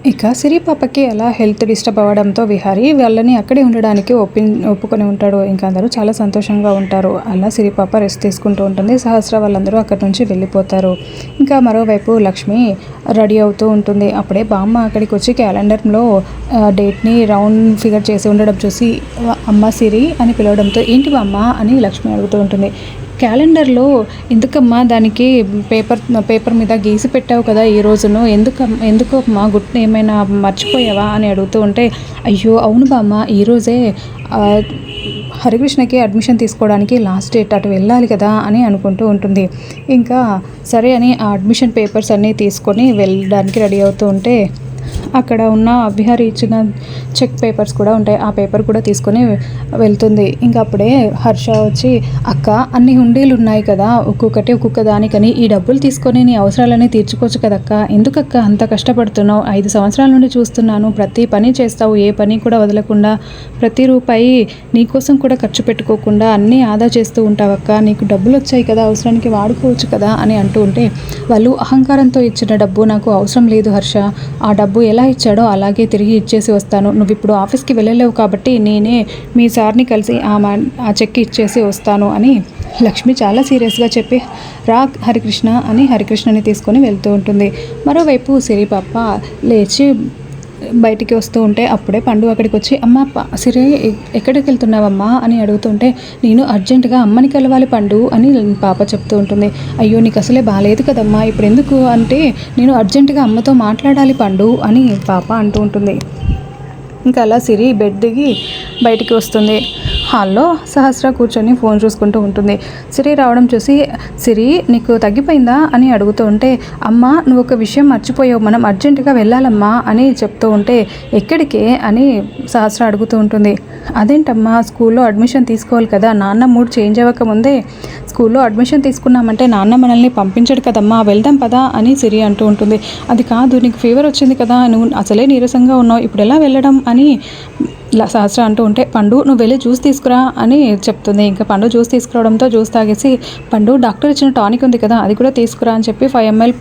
ఇక సిరి పాపకి అలా హెల్త్ డిస్టర్బ్ అవ్వడంతో విహారీ వాళ్ళని అక్కడే ఉండడానికి ఒప్పుకొని ఉంటాడు. ఇంకా అందరూ చాలా సంతోషంగా ఉంటారు. అలా సిరి పాప రెస్ట్ తీసుకుంటూ ఉంటుంది. సహస్ర వాళ్ళందరూ అక్కడి నుంచి వెళ్ళిపోతారు. ఇంకా మరోవైపు లక్ష్మి రెడీ అవుతూ ఉంటుంది. అప్పుడే బామ్మ అక్కడికి వచ్చి క్యాలెండర్లో డేట్ని రౌండ్ ఫిగర్ చేసి ఉండడం చూసి అమ్మ సిరి అని పిలవడంతో ఏంటి బామ్మ అని లక్ష్మి అడుగుతూ ఉంటుంది. క్యాలెండర్లో ఎందుకమ్మా దానికి పేపర్ మీద గీసి పెట్టావు కదా ఈ రోజును, ఎందుకు అమ్మా గుర్తు ఏమైనా మర్చిపోయావా అని అడుగుతూ ఉంటే, అయ్యో అవును బామ్మ ఈరోజే హరికృష్ణకి అడ్మిషన్ తీసుకోవడానికి లాస్ట్ డేట్, అటు వెళ్ళాలి కదా అని అనుకుంటూ ఉంటుంది. ఇంకా సరే అని ఆ అడ్మిషన్ పేపర్స్ అన్నీ తీసుకొని వెళ్ళడానికి రెడీ అవుతూ ఉంటే అక్కడ ఉన్న విహారీ ఇచ్చిన చెక్ పేపర్స్ కూడా ఉంటాయి. ఆ పేపర్ కూడా తీసుకొని వెళ్తుంది. ఇంకా అప్పుడే హర్ష వచ్చి, అక్క అన్ని హుండీలు ఉన్నాయి కదా, ఒక్కొక్క దానికని ఈ డబ్బులు తీసుకొని నీ అవసరాలన్నీ తీర్చుకోవచ్చు కదక్క, ఎందుకక్క అంత కష్టపడుతున్నావు, 5 సంవత్సరాల నుండి చూస్తున్నాను, ప్రతి పని చేస్తావు, ఏ పని కూడా వదలకుండా, ప్రతి రూపాయి నీకోసం కూడా ఖర్చు పెట్టుకోకుండా అన్నీ ఆదా చేస్తూ ఉంటావక్క, నీకు డబ్బులు వచ్చాయి కదా, అవసరానికి వాడుకోవచ్చు కదా అని అంటూ ఉంటే, వాళ్ళు అహంకారంతో ఇచ్చిన డబ్బు నాకు అవసరం లేదు హర్ష, ఆ డబ్బు ఎలా ఇచ్చాడో అలాగే తిరిగి ఇచ్చేసి వస్తాను, నువ్వు ఇప్పుడు ఆఫీస్కి వెళ్ళలేవు కాబట్టి నేనే మీ సార్ని కలిసి ఆ చెక్ ఇచ్చేసి వస్తాను అని లక్ష్మి చాలా సీరియస్గా చెప్పి రా హరికృష్ణ అని హరికృష్ణని తీసుకొని వెళ్తూ ఉంటుంది. మరోవైపు సిరి పాప లేచి బయటికి వస్తూ ఉంటే అప్పుడే పండు అక్కడికి వచ్చి, అమ్మ సిరి ఎక్కడికి వెళ్తున్నావమ్మా అని అడుగుతుంటే, నేను అర్జెంటుగా అమ్మని కలవాలి పండు అని పాప చెప్తూ ఉంటుంది. అయ్యో నీకు అసలే బాగాలేదు కదమ్మా, ఇప్పుడు ఎందుకు అంటే నేను అర్జెంటుగా అమ్మతో మాట్లాడాలి పండు అని పాప అంటూ ఉంటుంది. ఇంకా అలా సిరి బెడ్ దిగి బయటికి వస్తుంది. హాల్లో సహస్ర కూర్చొని ఫోన్ చూసుకుంటూ ఉంటుంది. సిరి రావడం చూసి, సిరి నీకు తగ్గిపోయిందా అని అడుగుతూ ఉంటే, అమ్మ నువ్వు ఒక విషయం మర్చిపోయావు, మనం అర్జెంటుగా వెళ్ళాలమ్మా అని చెప్తూ ఉంటే, ఎక్కడికే అని సహస్ర అడుగుతూ ఉంటుంది. అదేంటమ్మా స్కూల్లో అడ్మిషన్ తీసుకోవాలి కదా, నాన్న మూడ్ చేంజ్ అవ్వకముందే స్కూల్లో అడ్మిషన్ తీసుకున్నామంటే నాన్న మనల్ని పంపించడు కదమ్మా, వెళ్దాం పదా అని సిరి అంటూ ఉంటుంది. అది కాదు, నీకు ఫీవర్ వచ్చింది కదా, నువ్వు అసలే నీరసంగా ఉన్నావు, ఇప్పుడు ఎలా వెళ్ళడం అని సహస్ర అంటూ ఉంటే, పండు నువ్వు వెళ్ళి జ్యూస్ తీసుకురా అని చెప్తుంది. ఇంకా పండు జ్యూస్ తీసుకురావడంతో జ్యూస్ తాగేసి, పండు డాక్టర్ ఇచ్చిన టానిక్ ఉంది కదా అది కూడా తీసుకురా అని చెప్పి 5 ml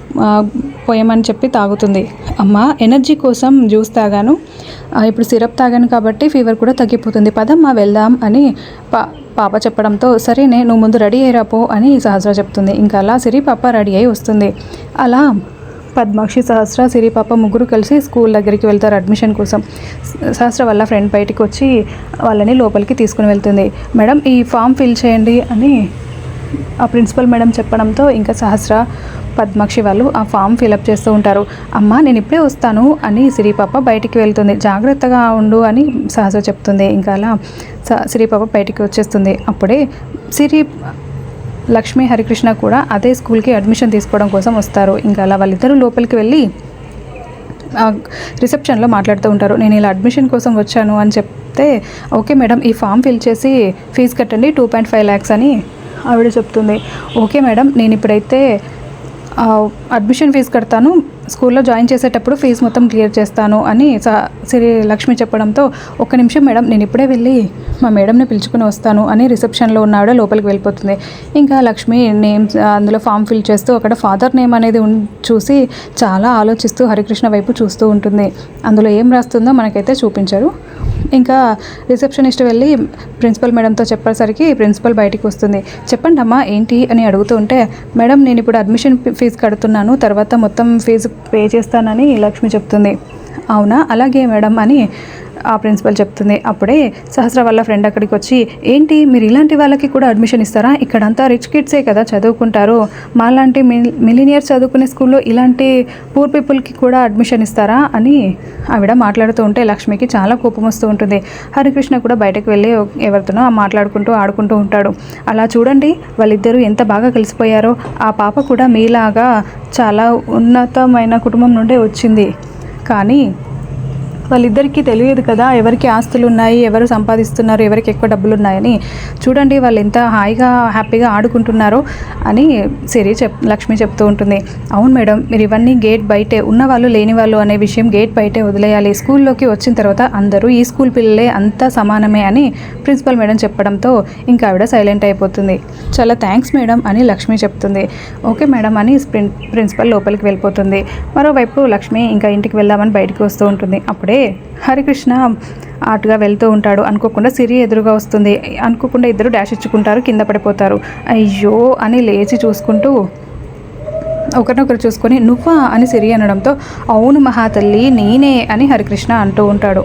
పోయమని చెప్పి తాగుతుంది. అమ్మ ఎనర్జీ కోసం జ్యూస్ తాగాను, ఇప్పుడు సిరప్ తాగాను కాబట్టి ఫీవర్ కూడా తగ్గిపోతుంది, పదమ్మా వెళ్దాం అని పాప చెప్పడంతో, సరేనే నువ్వు ముందు రెడీ అయ్యిరాపో అని సహస్ర చెప్తుంది. ఇంకా అలా సిరి పాప రెడీ అయి వస్తుంది. అలా పద్మాక్షి సహస్ర సిరి పాప ముగ్గురు కలిసి స్కూల్ దగ్గరికి వెళ్తారు అడ్మిషన్ కోసం. సహస్ర వాళ్ళ ఫ్రెండ్ బయటికి వచ్చి వాళ్ళని లోపలికి తీసుకుని వెళ్తుంది. మేడం ఈ ఫామ్ ఫిల్ చేయండి అని ఆ ప్రిన్సిపల్ మేడం చెప్పడంతో ఇంకా సహస్ర పద్మాక్షి వాళ్ళు ఆ ఫామ్ ఫిలప్ చేస్తూ ఉంటారు. అమ్మ నేను ఇప్పుడే వస్తాను అని సిరి పాప బయటికి వెళ్తుంది. జాగ్రత్తగా ఉండు అని సహస్ర చెప్తుంది. ఇంకా అలా సిరి పాప బయటికి వచ్చేస్తుంది. అప్పుడే లక్ష్మి హరికృష్ణ కూడా అదే స్కూల్కి అడ్మిషన్ తీసుకోవడం కోసం వస్తారు. ఇంకా అలా వాళ్ళిద్దరూ లోపలికి వెళ్ళి రిసెప్షన్లో మాట్లాడుతూ ఉంటారు. నేను ఇలా అడ్మిషన్ కోసం వచ్చాను అని చెప్తే, ఓకే మేడం ఈ ఫామ్ ఫిల్ చేసి ఫీజు కట్టండి 2.5 lakhs అని ఆవిడ చెప్తుంది. ఓకే మేడం నేను ఇప్పుడైతే అడ్మిషన్ ఫీజు కడతాను, స్కూల్లో జాయిన్ చేసేటప్పుడు ఫీజు మొత్తం క్లియర్ చేస్తాను అని లక్ష్మి చెప్పడంతో, ఒక్క నిమిషం మేడం నేను ఇప్పుడే వెళ్ళి మా మేడంని పిలుచుకుని వస్తాను అని రిసెప్షన్లో ఉన్న ఆవిడ లోపలికి వెళ్ళిపోతుంది. ఇంకా లక్ష్మి నేమ్స్ అందులో ఫామ్ ఫిల్ చేస్తూ అక్కడ ఫాదర్ నేమ్ అనేది చూసి చాలా ఆలోచిస్తూ హరికృష్ణ వైపు చూస్తూ ఉంటుంది. అందులో ఏం రాస్తుందో మనకైతే చూపించారు. ఇంకా రిసెప్షనిస్ట్ వెళ్ళి ప్రిన్సిపల్ మేడంతో చెప్పేసరికి ప్రిన్సిపల్ బయటికి వస్తుంది. చెప్పండి అమ్మా ఏంటి అని అడుగుతూ ఉంటే, మేడం నేను ఇప్పుడు అడ్మిషన్ ఫీజు కడుతున్నాను, తర్వాత మొత్తం ఫీజు పే చేస్తానని లక్ష్మి చెప్తుంది. అవునా అలాగే మేడం అని ఆ ప్రిన్సిపల్ చెప్తుంది. అప్పుడే సహస్ర వాళ్ళ ఫ్రెండ్ అక్కడికి వచ్చి, ఏంటి మీరు ఇలాంటి వాళ్ళకి కూడా అడ్మిషన్ ఇస్తారా, ఇక్కడంతా రిచ్ కిడ్సే కదా చదువుకుంటారు, మాలాంటి మిలీనియర్స్ చదువుకునే స్కూల్లో ఇలాంటి పూర్ పీపుల్కి కూడా అడ్మిషన్ ఇస్తారా అని ఆవిడ మాట్లాడుతూ ఉంటే లక్ష్మికి చాలా కోపం వస్తూ ఉంటుంది. హరికృష్ణ కూడా బయటకు వెళ్ళి ఎవరితోనో మాట్లాడుకుంటూ ఆడుకుంటూ ఉంటాడు. అలా చూడండి వాళ్ళిద్దరూ ఎంత బాగా కలిసిపోయారో, ఆ పాప కూడా మీలాగా చాలా ఉన్నతమైన కుటుంబం నుండే వచ్చింది, కానీ వాళ్ళిద్దరికీ తెలియదు కదా ఎవరికి ఆస్తులు ఉన్నాయి, ఎవరు సంపాదిస్తున్నారు, ఎవరికి ఎక్కువ డబ్బులు ఉన్నాయని. చూడండి వాళ్ళు ఎంత హాయిగా హ్యాపీగా ఆడుకుంటున్నారో అని లక్ష్మి చెప్తూ ఉంటుంది. అవును మేడం, మీరు ఇవన్నీ గేట్ బయటే ఉన్నవాళ్ళు లేని వాళ్ళు అనే విషయం గేట్ బయటే వదిలేయాలి. స్కూల్లోకి వచ్చిన తర్వాత అందరూ ఈ స్కూల్ పిల్లలే, అంతా సమానమే అని ప్రిన్సిపల్ మేడం చెప్పడంతో ఇంకా ఆవిడ సైలెంట్ అయిపోతుంది. చాలా థ్యాంక్స్ మేడం అని లక్ష్మి చెప్తుంది. ఓకే మేడం అని ప్రిన్సిపల్ లోపలికి వెళ్ళిపోతుంది. మరోవైపు లక్ష్మి ఇంకా ఇంటికి వెళ్దామని బయటికి వస్తూ ఉంటుంది. అప్పుడే హరికృష్ణ అటుగా వెళ్తూ ఉంటాడు. అనుకోకుండా సిరి ఎదురుగా వస్తుంది. అనుకోకుండా ఇద్దరు డాష్ ఇచ్చుకుంటారు, కింద పడిపోతారు. అయ్యో అని లేచి చూసుకుంటూ ఒకరినొకరు చూసుకొని నువ్వా అని సిరి అనడంతో అవును మహాతల్లి నేనే అని హరికృష్ణ అంటూ ఉంటాడు.